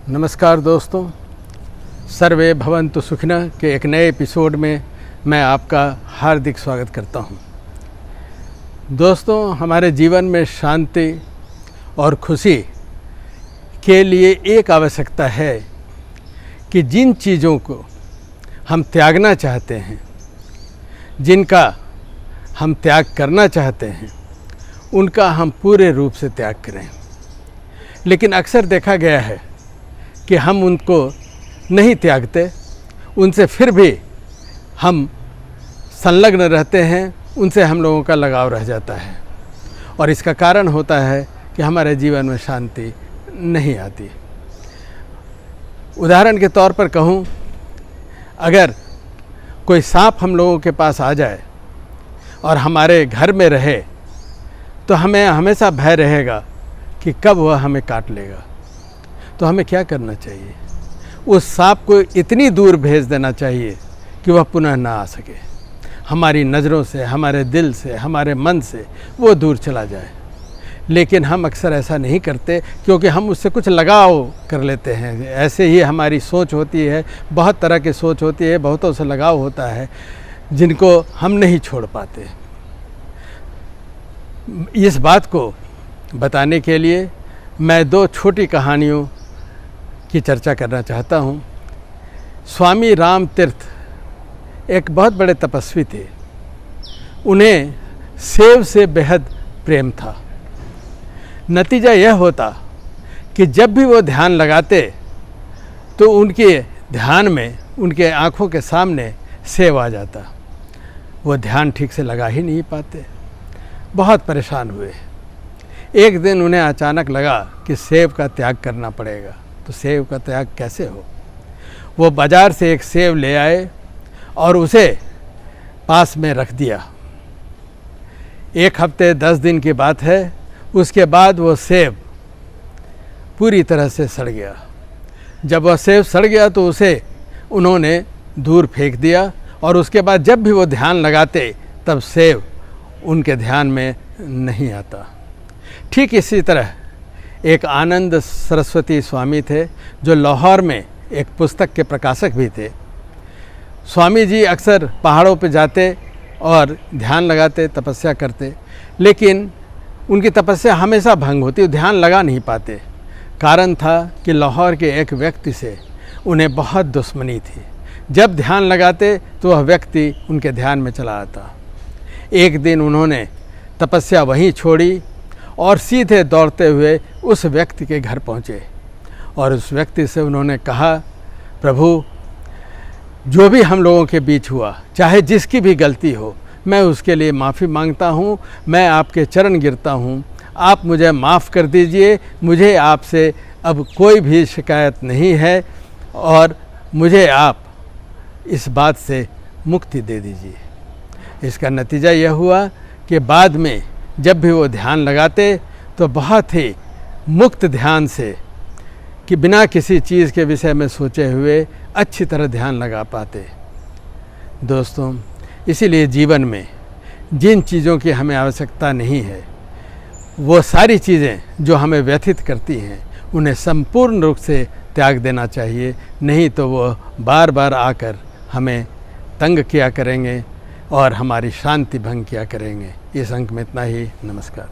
नमस्कार दोस्तों, सर्वे भवन्तु सुखिनः के एक नए एपिसोड में मैं आपका हार्दिक स्वागत करता हूं। दोस्तों, हमारे जीवन में शांति और खुशी के लिए एक आवश्यकता है कि जिन चीज़ों को हम त्यागना चाहते हैं, जिनका हम त्याग करना चाहते हैं, उनका हम पूरे रूप से त्याग करें। लेकिन अक्सर देखा गया है कि हम उनको नहीं त्यागते, उनसे फिर भी हम संलग्न रहते हैं, उनसे हम लोगों का लगाव रह जाता है और इसका कारण होता है कि हमारे जीवन में शांति नहीं आती। उदाहरण के तौर पर कहूँ, अगर कोई सांप हम लोगों के पास आ जाए और हमारे घर में रहे तो हमें हमेशा भय रहेगा कि कब वह हमें काट लेगा। तो हमें क्या करना चाहिए? उस सांप को इतनी दूर भेज देना चाहिए कि वह पुनः ना आ सके। हमारी नज़रों से, हमारे दिल से, हमारे मन से वो दूर चला जाए। लेकिन हम अक्सर ऐसा नहीं करते क्योंकि हम उससे कुछ लगाव कर लेते हैं। ऐसे ही हमारी सोच होती है, बहुत तरह की सोच होती है, बहुतों से लगाव होता है जिनको हम नहीं छोड़ पाते। इस बात को बताने के लिए मैं दो छोटी कहानियों की चर्चा करना चाहता हूँ। स्वामी राम तीर्थ एक बहुत बड़े तपस्वी थे। उन्हें सेव से बेहद प्रेम था। नतीजा यह होता कि जब भी वो ध्यान लगाते तो उनके ध्यान में, उनके आँखों के सामने सेव आ जाता। वो ध्यान ठीक से लगा ही नहीं पाते, बहुत परेशान हुए। एक दिन उन्हें अचानक लगा कि सेब का त्याग करना पड़ेगा। तो सेब का त्याग कैसे हो? वो बाज़ार से एक सेब ले आए और उसे पास में रख दिया। 1 हफ्ते 10 दिन की बात है। उसके बाद वो सेब पूरी तरह से सड़ गया। जब वह सेब सड़ गया तो उसे उन्होंने दूर फेंक दिया और उसके बाद जब भी वो ध्यान लगाते तब सेब उनके ध्यान में नहीं आता। ठीक इसी तरह एक आनंद सरस्वती स्वामी थे जो लाहौर में एक पुस्तक के प्रकाशक भी थे। स्वामी जी अक्सर पहाड़ों पर जाते और ध्यान लगाते, तपस्या करते, लेकिन उनकी तपस्या हमेशा भंग होती, ध्यान लगा नहीं पाते। कारण था कि लाहौर के एक व्यक्ति से उन्हें बहुत दुश्मनी थी। जब ध्यान लगाते तो वह व्यक्ति उनके ध्यान में चला आता। एक दिन उन्होंने तपस्या वहीं छोड़ी और सीधे दौड़ते हुए उस व्यक्ति के घर पहुँचे और उस व्यक्ति से उन्होंने कहा, प्रभु, जो भी हम लोगों के बीच हुआ, चाहे जिसकी भी गलती हो, मैं उसके लिए माफ़ी मांगता हूँ। मैं आपके चरण गिरता हूँ, आप मुझे माफ़ कर दीजिए। मुझे आपसे अब कोई भी शिकायत नहीं है और मुझे आप इस बात से मुक्ति दे दीजिए। इसका नतीजा यह हुआ कि बाद में जब भी वो ध्यान लगाते तो बहुत ही मुक्त ध्यान से, कि बिना किसी चीज़ के विषय में सोचे हुए अच्छी तरह ध्यान लगा पाते। दोस्तों, इसीलिए जीवन में जिन चीज़ों की हमें आवश्यकता नहीं है, वो सारी चीज़ें जो हमें व्यथित करती हैं, उन्हें संपूर्ण रूप से त्याग देना चाहिए। नहीं तो वो बार बार आकर हमें तंग किया करेंगे और हमारी शांति भंग किया करेंगे। इस अंक में इतना ही। नमस्कार।